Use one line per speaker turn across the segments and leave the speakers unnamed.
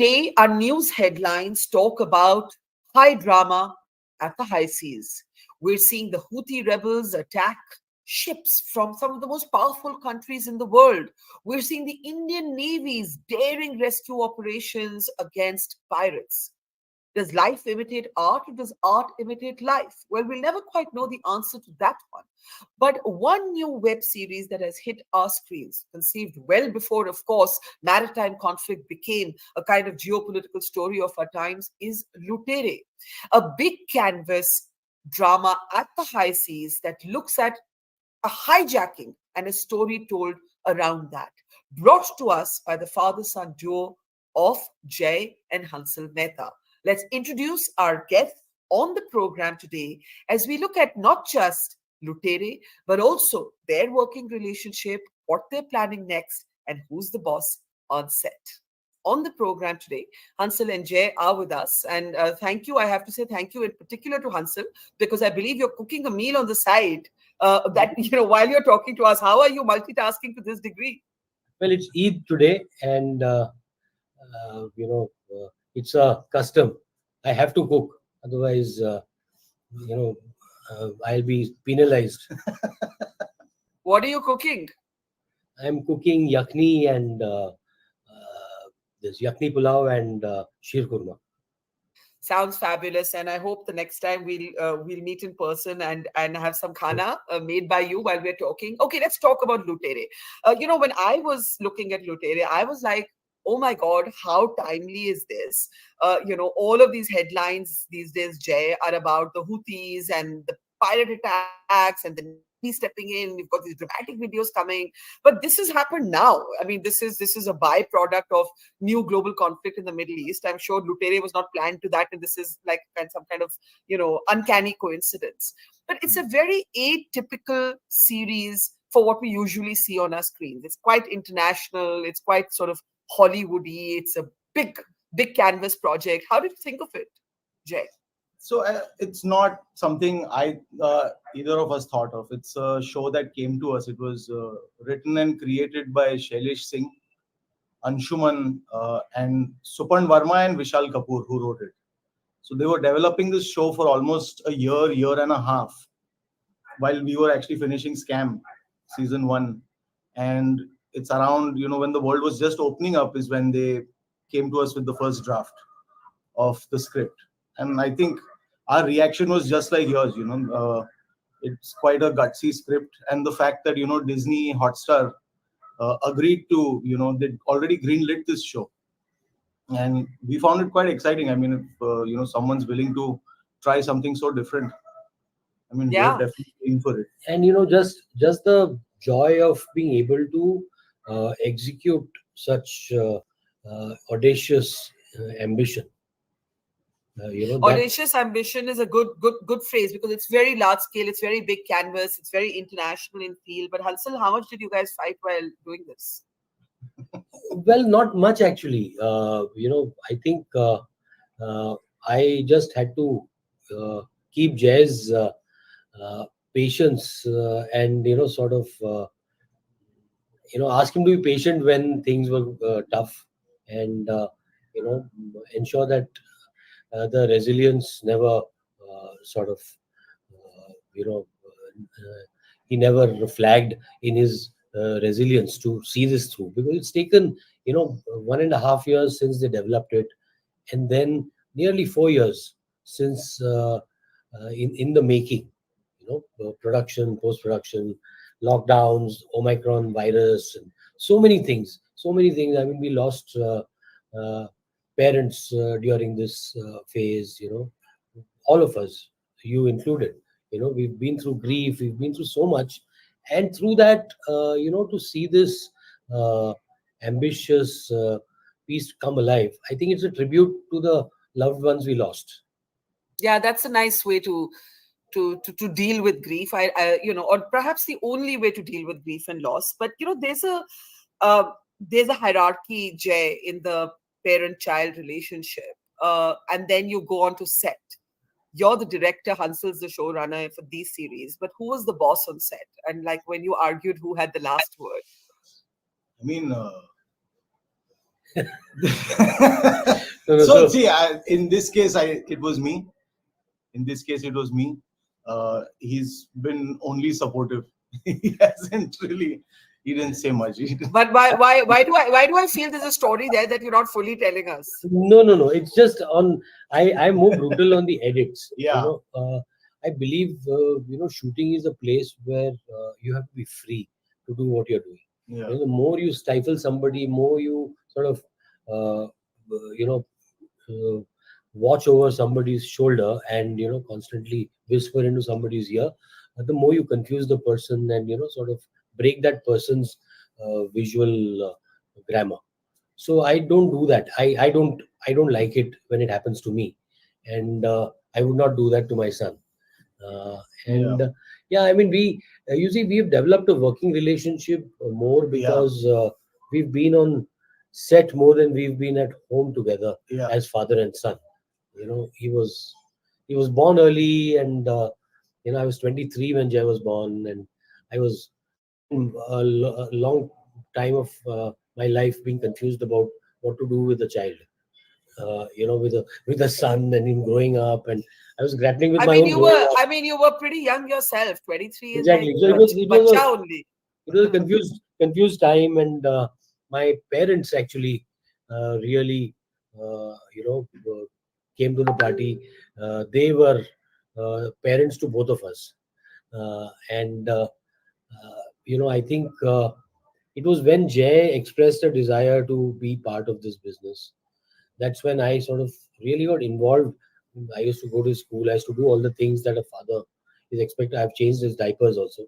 Today, our news headlines talk about high drama at the high seas. We're seeing the Houthi rebels attack ships from some of the most powerful countries in the world. We're seeing the Indian Navy's daring rescue operations against pirates. Does life imitate art or does art imitate life? Well, we'll never quite know the answer to that one. But one new web series that has hit our screens, conceived well before, of course, maritime conflict became a kind of geopolitical story of our times, is Lootere, a big canvas drama at the high seas that looks at a hijacking and a story told around that, brought to us by the father-son duo of Jai and Hansal Mehta. Let's introduce our guests on the program today as we look at not just Lootere, but also their working relationship, what they're planning next, and who's the boss on set. On the program today, Hansal and Jai are with us. And thank you. I have to say thank you in particular to Hansal, because I believe you're cooking a meal on the side while you're talking to us. How are you multitasking to this degree?
Well, it's Eid today, and it's a custom. I have to cook, otherwise, I'll be penalized.
What are you cooking?
I'm cooking yakni and this yakni pulao and sheer kurma.
Sounds fabulous, and I hope the next time we'll meet in person and have some khana made by you while we're talking. Okay, let's talk about Lootere. When I was looking at Lootere, I was like, oh my God, how timely is this? All of these headlines these days, Jay, are about the Houthis and the pirate attacks and the Navy stepping in. We've got these dramatic videos coming, but this has happened now. I mean, this is a byproduct of new global conflict in the Middle East. I'm sure Lootere was not planned to that, and this is like some kind of uncanny coincidence. But it's a very atypical series for what we usually see on our screens. It's quite international. It's quite sort of Hollywoody. It's a big canvas project. How did you think of it, Jay?
So it's not something either of us thought of. It's a show that came to us. It was written and created by Shailesh Singh, Anshuman, and Supan Verma and Vishal Kapoor, who wrote it. So they were developing this show for almost a year and a half, while we were actually finishing Scam season 1. And it's around, when the world was just opening up is when they came to us with the first draft of the script. And I think our reaction was just like yours. It's quite a gutsy script. And the fact that, Disney Hotstar agreed to, they'd already greenlit this show. And we found it quite exciting. I mean, if, someone's willing to try something so different, I mean,
Yeah.
we're definitely in for it.
And, just the joy of being able to execute such audacious ambition.
Audacious ambition is a good phrase, because it's very large scale, it's very big canvas, it's very international in feel. But Hansal, how much did you guys fight while doing this?
Well, not much actually. I think I just had to keep Jay's patience and sort of ask him to be patient when things were tough, and ensure that the resilience never sort of he never flagged in his resilience to see this through, because it's taken 1.5 years since they developed it, and then nearly 4 years since in the making, production, post-production, lockdowns, Omicron virus, and so many things. I mean, we lost parents during this phase, all of us, you included. We've been through grief, we've been through so much, and through that, to see this ambitious piece come alive, I think it's a tribute to the loved ones we lost.
Yeah, that's a nice way to deal with grief. Or perhaps the only way to deal with grief and loss. But there's a hierarchy, Jay, in the parent-child relationship, and then you go on to set. You're the director, Hansal's the showrunner for these series, but who was the boss on set? And like when you argued who had the last word?
I mean,
No, no,
So
so
see, in this case, it was me. In this case, it was me. He's been only supportive. He hasn't really. He didn't say much.
But why do I feel there's a story there that you're not fully telling us?
no, no, no. It's just on. I'm more brutal on the edits.
Yeah,
I believe shooting is a place where you have to be free to do what you're doing.
yeah,
The more you stifle somebody, more you sort of uh, you know uh, watch over somebody's shoulder and constantly whisper into somebody's ear, the more you confuse the person and sort of break that person's visual grammar. So I don't do that. I don't like it when it happens to me, and I would not do that to my son.
yeah,
And yeah, I mean, you see, we've developed a working relationship more
yeah,
because we've been on set more than we've been at home together
yeah.
as father and son. He was born early, and I was 23 when Jay was born, and I was spent a long time of my life being confused about what to do with the child. With a son and him growing up, and I was grappling with
I
my
mean,
own
you
growing
were
up.
I mean, you were pretty young yourself. 23 is like
Exactly. So
bacha only.
it was a confused time, and my parents actually really came to the party. They were parents to both of us, and I think it was when Jay expressed a desire to be part of this business. That's when I sort of really got involved. I used to go to school. I used to do all the things that a father is expected. I've changed his diapers also,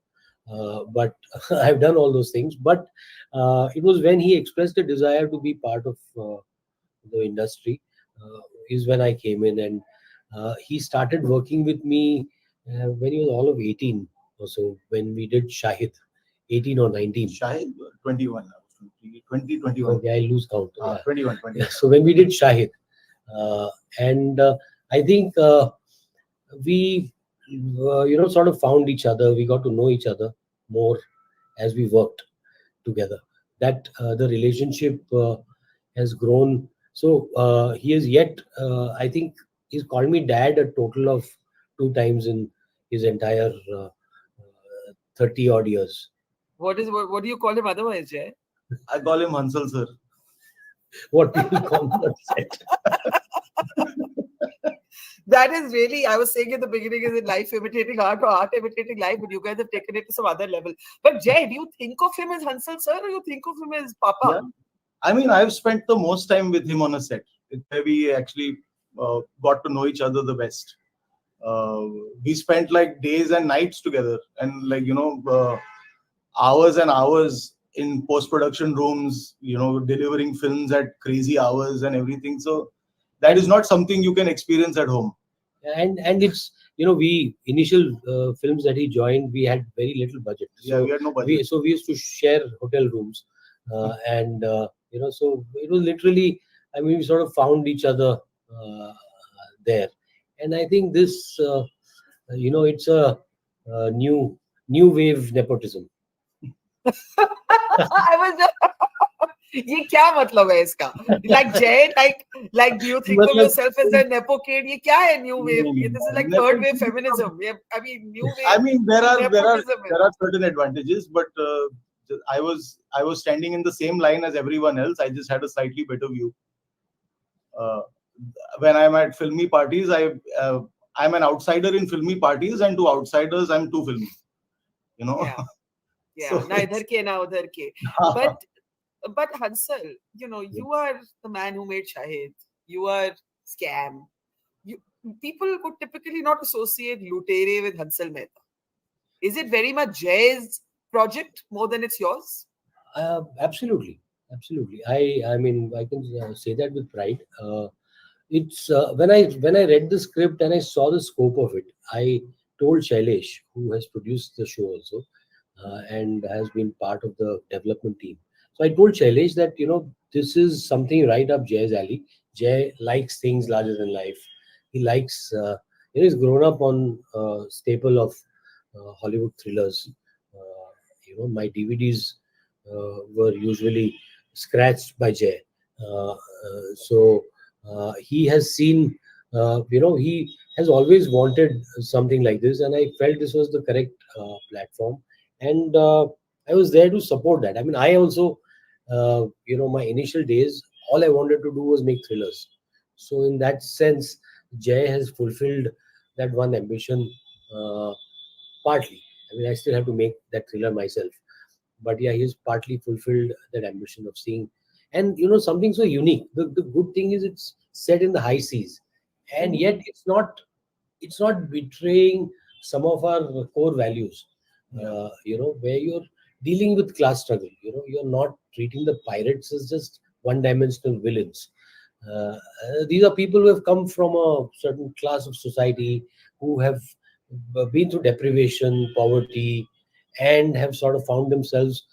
but I've done all those things. But it was when he expressed a desire to be part of the industry, is when I came in, and he started working with me when he was all of 18 or so. When we did Shahid, 18 or 19.
Shahid, 21. 2021.
Okay, I lose count. Yeah.
21,
Yeah.
21.
So when we did Shahid, and I think we sort of found each other. We got to know each other more as we worked together. That the relationship has grown. So he has yet, I think he's called me dad a total of two times in his entire 30 odd years.
What do you call him otherwise, Jay?
I call him Hansal sir.
What people call me on set.
That is really, I was saying in the beginning, is it life imitating art or art imitating life? But you guys have taken it to some other level. But Jay, do you think of him as Hansal sir or you think of him as
Yeah.
Papa?
I mean, I've spent the most time with him on a set. It's where we actually got to know each other the best. Uh, we spent like days and nights together, and like hours and hours in post-production rooms. Delivering films at crazy hours and everything. So that is not something you can experience at home.
And it's we initial films that he joined, we had very little budget,
Yeah,
so
we had no
we
budget.
so we used to share hotel rooms, and so it was literally, I mean, we sort of found each other there. And I think this it's a, new wave nepotism.
I was just, ये क्या मतलब है इसका? Like Jay, like do you think of
मतलब
yourself as a nepo kid? ये क्या है new wave? This is like third wave
Nepotism.
feminism. I mean new
I
wave
mean, there are
nepotism.
there are certain advantages, but I was standing in the same line as everyone else. I just had a slightly better view. Uh, when I'm at filmy parties, I'm an outsider in filmy parties, and to outsiders, I'm too filmy. You know,
Yeah, yeah.
so
Na idhar ke, na udhar ke. But Hansal, you are the man who made Shahid. You are Scam. You People would typically not associate Lootere with Hansal Mehta. Is it very much Jay's project more than it's yours?
Absolutely, absolutely. I mean, I can say that with pride. It's when I read the script and I saw the scope of it, I told Shailesh, who has produced the show also, and has been part of the development team. So I told Shailesh that this is something right up Jay's alley. Jay likes things larger than life. He likes he's grown up on staple of Hollywood thrillers. My DVDs were usually scratched by Jay. He has seen, he has always wanted something like this, and I felt this was the correct platform, and I was there to support that. I mean, I also, my initial days, all I wanted to do was make thrillers. So in that sense, Jay has fulfilled that one ambition, uh, partly. I mean, I still have to make that thriller myself, but yeah, he's partly fulfilled that ambition of seeing. And something so unique, the good thing is it's set in the high seas, and
Mhm.
yet it's not betraying some of our core values,
Yeah.
where you're dealing with class struggle. You're not treating the pirates as just one dimensional villains. These are people who have come from a certain class of society, who have been through deprivation, poverty, and have sort of found themselves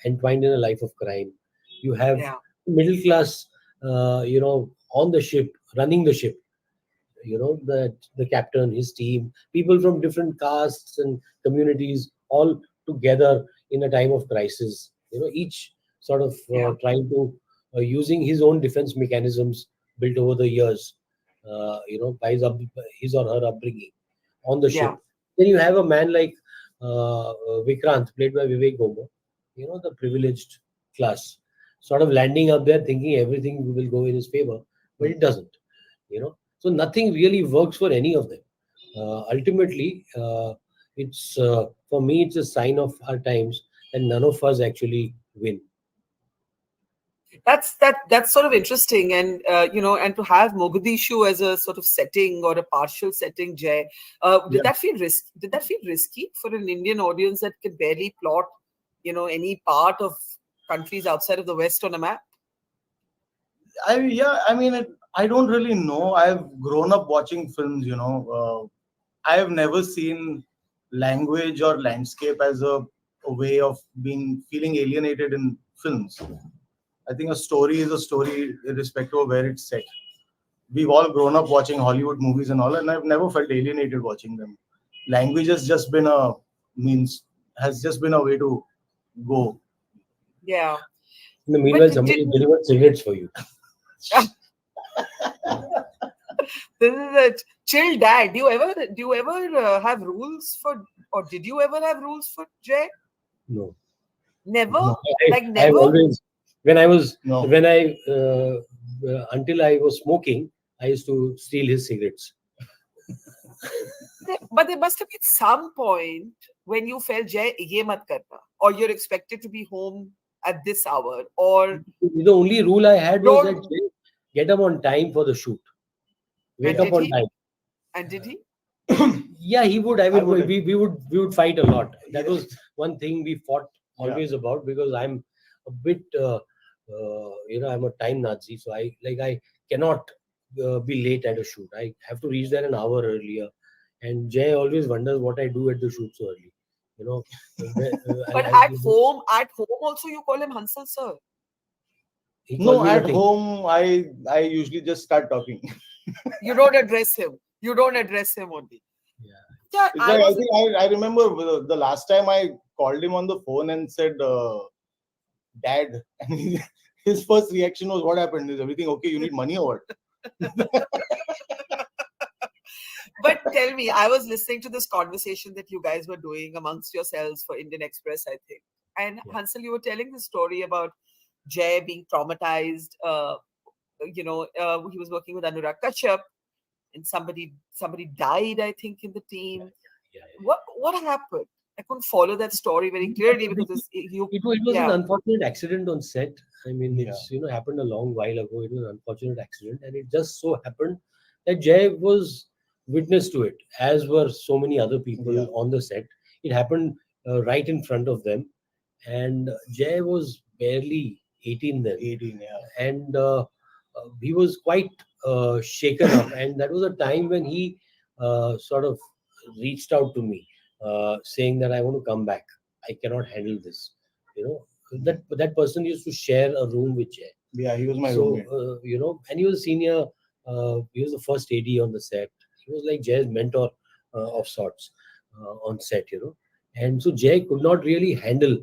entwined in a life of crime. You have
Yeah,
middle class, on the ship, running the ship. The captain, his team, people from different castes and communities, all together in a time of crisis. Each sort of
yeah,
trying to, using his own defense mechanisms built over the years, by his or her upbringing on the
yeah.
ship. Then you have a man like Vikrant, played by Vivek Gomba, the privileged class, sort of landing up there thinking everything will go in his favor, but it doesn't. So nothing really works for any of them. Ultimately, it's for me, it's a sign of our times that none of us actually win.
That's sort of interesting, and and to have Mogadishu as a sort of setting or a partial setting, Jay, did
Yeah.
that feel risky? Did that feel risky for an Indian audience that can barely plot, any part of countries outside of the West on a map?
I mean, I don't really know. I've grown up watching films. I have never seen language or landscape as a way of being feeling alienated in films. I think a story is a story, irrespective of where it's set. We've all grown up watching Hollywood movies and all, and I've never felt alienated watching them. Language has just been a means, has just been a way to go.
Yeah,
In the
but
meanwhile, somebody delivered cigarettes for you.
this is a chill dad. Do you ever have rules for, or did you ever have rules for Jay?
No,
Never,
No,
like
I've
never.
always, when I was,
no.
when I, until I was smoking, I used to steal his cigarettes.
But there must have been some point when you felt, Jay, ye mat karna, or you're expected to be home at this hour, or
The only rule I had was that,
don't.
"Jay, get up on time for the shoot. Wake
And
up
did
on
he?
time."
And did he?
Yeah, he would. I
I
mean,
would.
we would fight a lot. That
Yeah.
was one thing we fought
Yeah.
always about, because I'm a bit, I'm a time Nazi, so I cannot be late at a shoot. I have to reach there an hour earlier, and Jay always wonders what I do at the shoot so early. You know,
But at home also you call him Hansal sir.
he calls
No,
me
at
nothing.
home, I usually just start talking.
You don't address him. You don't address him only.
Yeah.
Yeah,
It's
I
like, I
was.
think I remember the last time I called him on the phone and said, "Dad," and his first reaction was, "What happened? Is everything okay? You need money or what?"
But tell me, I was listening to this conversation that you guys were doing amongst yourselves for Indian Express, I think. And
Yeah.
Hansel, you were telling the story about Jay being traumatized. He was working with Anurag Kashyap, and somebody died, I think, in the
Yeah.
team.
Yeah.
What happened? I couldn't follow that story very clearly because you,
It was an
yeah,
unfortunate accident on set. I mean,
Yeah.
it's happened a long while ago. It was an unfortunate accident, and it just so happened that Jay was witness to it, as were so many other
Yeah.
people on the set. It happened right in front of them, and Jay was barely 18 then,
18. Yeah.
and he was quite shaken up, and that was a time when he sort of reached out to me, saying that I want to come back. I cannot handle this. You know that person used to share a room with Jay.
Yeah. He was my
So
roommate.
and he was senior. He was the first AD on the set. He was like Jay's mentor of sorts on set. And so Jay could not really handle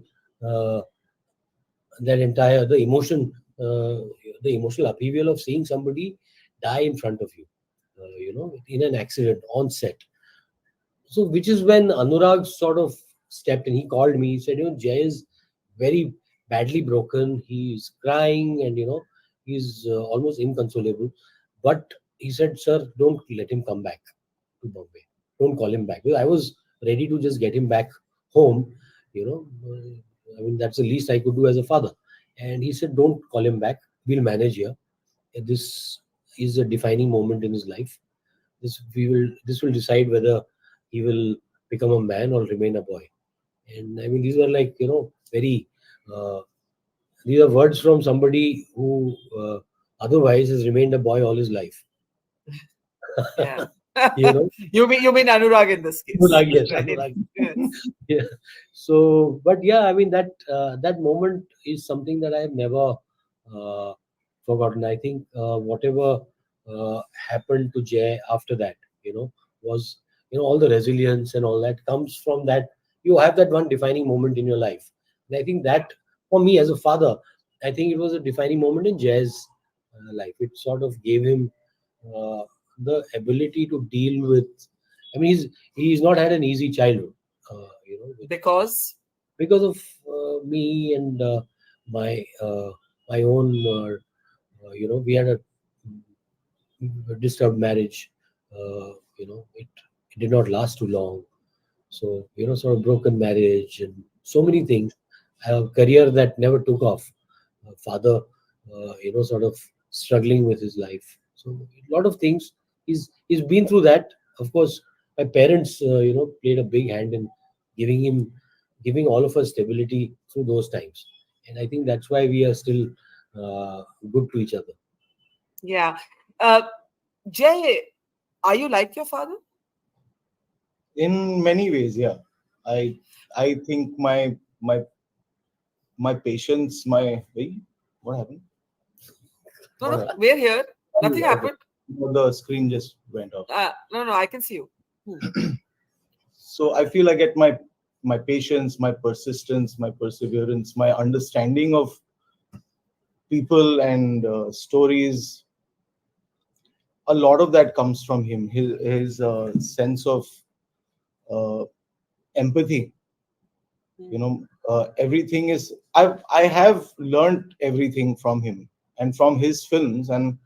uh, that entire the emotion, the emotional upheaval of seeing somebody die in front of you, in an accident on set. So, which is when Anurag sort of stepped in. He called me. He said, Jay is very badly broken. He's crying and, he's almost inconsolable. But he said, sir, don't let him come back to Bombay. Don't call him back. Because I was ready to just get him back home. I mean, that's the least I could do as a father. And he said, don't call him back. We'll manage here. This is a defining moment in his life. This will decide whether he will become a man or remain a boy. And I mean, these were like, very, uh, these are words from somebody who otherwise has remained a boy all his life.
Yeah.
You know,
you mean Anurag in this case?
Anurag, yes,
Right.
Anurag.
Yes.
Yeah. So, but yeah, I mean that moment is something that I have never uh, forgotten. I think whatever happened to Jay after that, was all the resilience and all that comes from that. You have that one defining moment in your life, and I think that for me as a father, I think it was a defining moment in Jay's life. It sort of gave him uh, the ability to deal with. I mean, he's not had an easy childhood,
Because
because of me and my my own. We had a disturbed marriage. It did not last too long. So, sort of broken marriage and so many things. A career that never took off. A father, sort of struggling with his life. So, a lot of things. He's been through that. Of course, my parents, played a big hand in giving all of us stability through those times. And I think that's why we are still good to each other.
yeah, uh, Jay, are you like your father?
In many ways, yeah. I think my patience, my wait, what happened?
No,
What
no,
happened?
we're here. Nothing
Okay.
happened.
The screen just went off.
No, no, I can see you.
So I feel I get my patience, my persistence, my perseverance, my understanding of people and stories. A lot of that comes from him. His sense of uh, empathy. Everything is. I have learned everything from him and from his films. And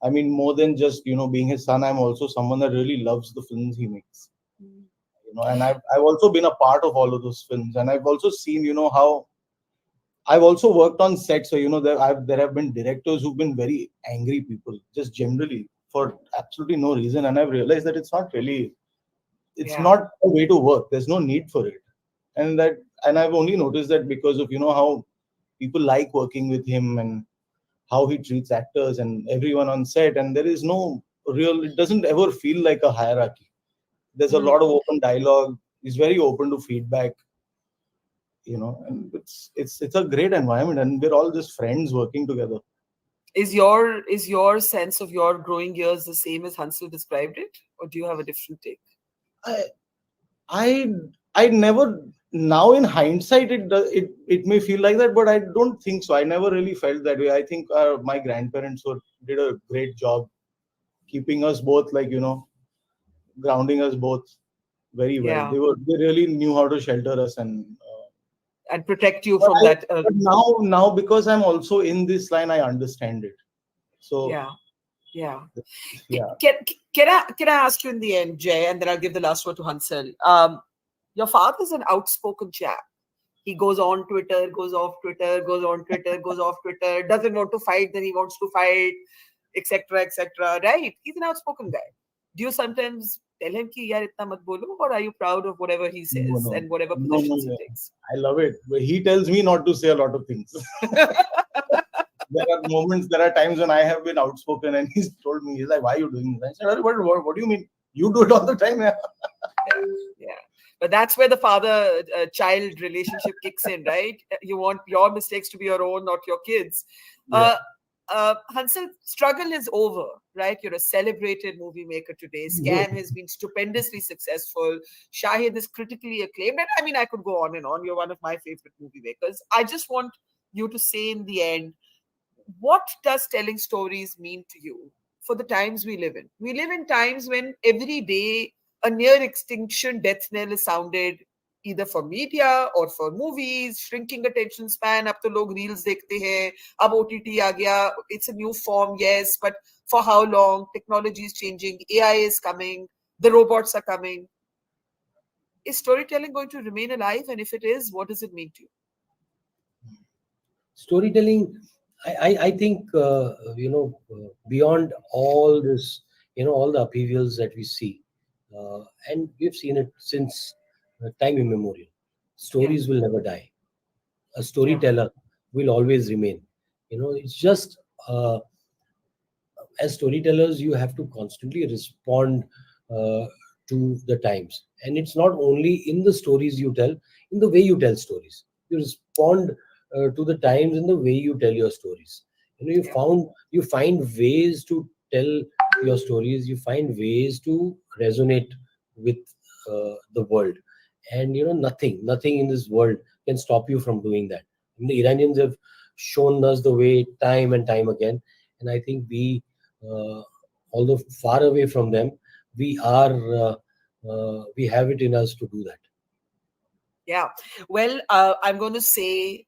I mean, more than just being his son, I'm also someone that really loves the films he makes. And I've also been a part of all of those films, and I've also seen how I've also worked on sets. So there have been directors who've been very angry people, just generally for absolutely no reason, and I've realized that it's
Yeah,
not a way to work. There's no need for it, and I've only noticed that because of how people like working with him and how he treats actors and everyone on set, and there is no real. It doesn't ever feel like a hierarchy. There's a
Mhm.
lot of open dialogue. He's very open to feedback, and it's a great environment, and we're all just friends working together.
Is your sense of your growing years the same as Hansel described it, or do you have a different take?
I I I never now in hindsight it may feel like that, but I don't think so. I never really felt that way. I think my grandparents did a great job keeping us both grounding us both very well.
Yeah,
They really knew how to shelter us and.
and protect you
But
from
I
that.
but now because I'm also in this line, I understand it. So
Yeah, yeah.
yeah.
Can I ask you in the end, Jay, and then I'll give the last word to Hansel. Your father's an outspoken chap. He goes on Twitter, goes off Twitter, goes on Twitter, goes off Twitter, doesn't want to fight, then he wants to fight, etc., etc. Right? He's an outspoken guy. Do you sometimes tell him ki yaar itna mat bolo, or are you proud of whatever he
No,
says
no,
and whatever
no, no,
positions he
no.
takes?
I love it. But he tells me not to say a lot of things. There are times when I have been outspoken, and he's told me, he's like, "Why are you doing this?" I said, "What do you mean? You do it all the time, yeah."
Yeah, yeah. But that's where the father-child relationship kicks in, right? You want your mistakes to be your own, not your kids.
Yeah.
Uh, Hansel, struggle is over, right? You're a celebrated movie maker today. Scam has been stupendously successful. Shahid is critically acclaimed. And I mean, I could go on and on. You're one of my favorite movie makers. I just want you to say in the end, what does telling stories mean to you for the times we live in? We live in times when every day a near extinction death knell is sounded, either for media or for movies. Shrinking attention span, ab to log reels dekhte hain, ab OTT aa gaya, it's a new form, yes, but for how long? Technology is changing, AI is coming, the robots are coming. Is storytelling going to remain alive? And if it is, what does it mean to you?
Storytelling, I think, beyond all this, all the upheavals that we see, and we've seen it since time immemorial. Stories will never die. A storyteller will always remain. It's just, as storytellers, you have to constantly respond to the times. And it's not only in the stories you tell, in the way you tell stories. You respond to the times in the way you tell your stories. You find ways to tell your stories. You find ways to resonate with the world. And nothing in this world can stop you from doing that. And the Iranians have shown us the way time and time again. And I think we, although far away from them, we have it in us to do that.
Yeah. Well, I'm going to say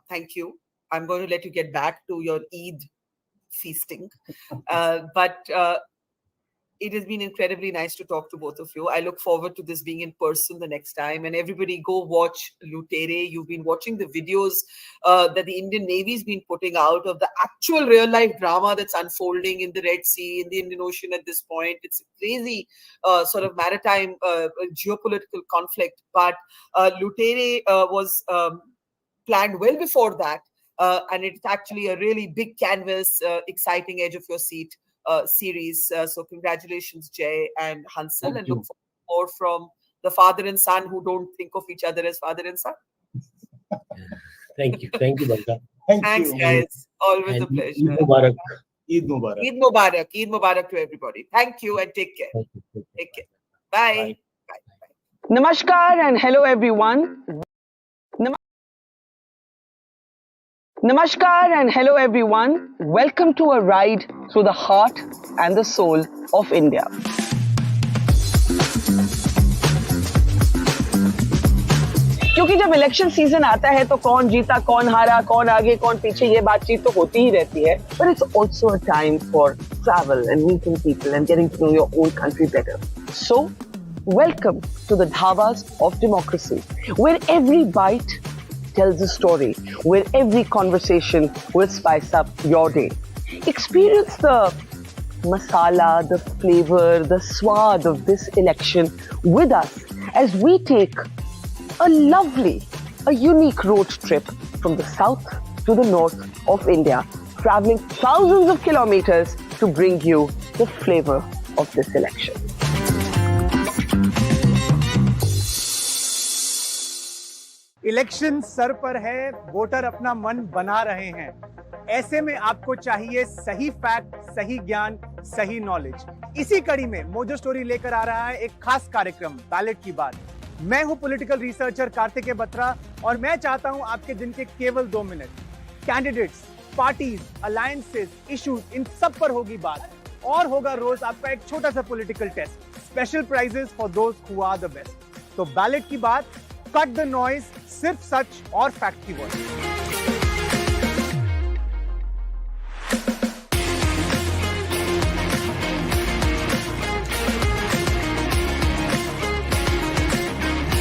thank you. I'm going to let you get back to your Eid feasting. But it has been incredibly nice to talk to both of you. I look forward to this being in person the next time. And everybody go watch Lootere. You've been watching the videos that the Indian Navy's been putting out of the actual real life drama that's unfolding in the Red Sea, in the Indian Ocean at this point. It's a crazy sort of maritime geopolitical conflict. But Lootere was planned well before that. And it's actually a really big canvas, exciting edge of your seat series. So congratulations, Jai and Hansal, and look for more from the father and son who don't think of each other as father and son.
Thank you, Barkha.
Thanks, guys. Always
and
a pleasure.
Eid Mubarak.
Eid Mubarak.
Eid Mubarak. Eid Mubarak to everybody. Thank you and take care. Take care. Bye. Bye.
Namaskar and hello everyone. Namaskar and hello everyone. Welcome to a ride through the heart and the soul of India. क्योंकि जब election season आता है तो कौन जीता, कौन हारा, कौन आगे, कौन पीछे, ये बातचीत तो होती ही रहती है. But it's also a time for travel and meeting people and getting to know your own country better. So, welcome to the dhabas of democracy, where every bite tells a story, where every conversation will spice up your day. Experience the masala, the flavor, the swad of this election with us as we take a unique road trip from the south to the north of India, traveling thousands of kilometers to bring you the flavor of this election.
Election sir पर है, voter अपना मन बना रहे हैं. ऐसे में आपको चाहिए सही फैक्ट, सही ज्ञान, सही नॉलेज. इसी कड़ी में मोजो स्टोरी लेकर आ रहा है एक खास कार्यक्रम, बैलेट की बात. मैं हूं पॉलिटिकल रिसर्चर कार्तिकेय बत्रा और मैं चाहता हूं आपके दिन के केवल 2 मिनट. कैंडिडेट्स, पार्टीज, अलायंसेस, इश्यूज, इन सब पर होगी बात. और होगा रोज आपका एक छोटा सा political test. Special prizes for those who are the best. तो बैलेट की बात, कट द नॉइज, सिर्फ सच और फैक्ट की वर्ड.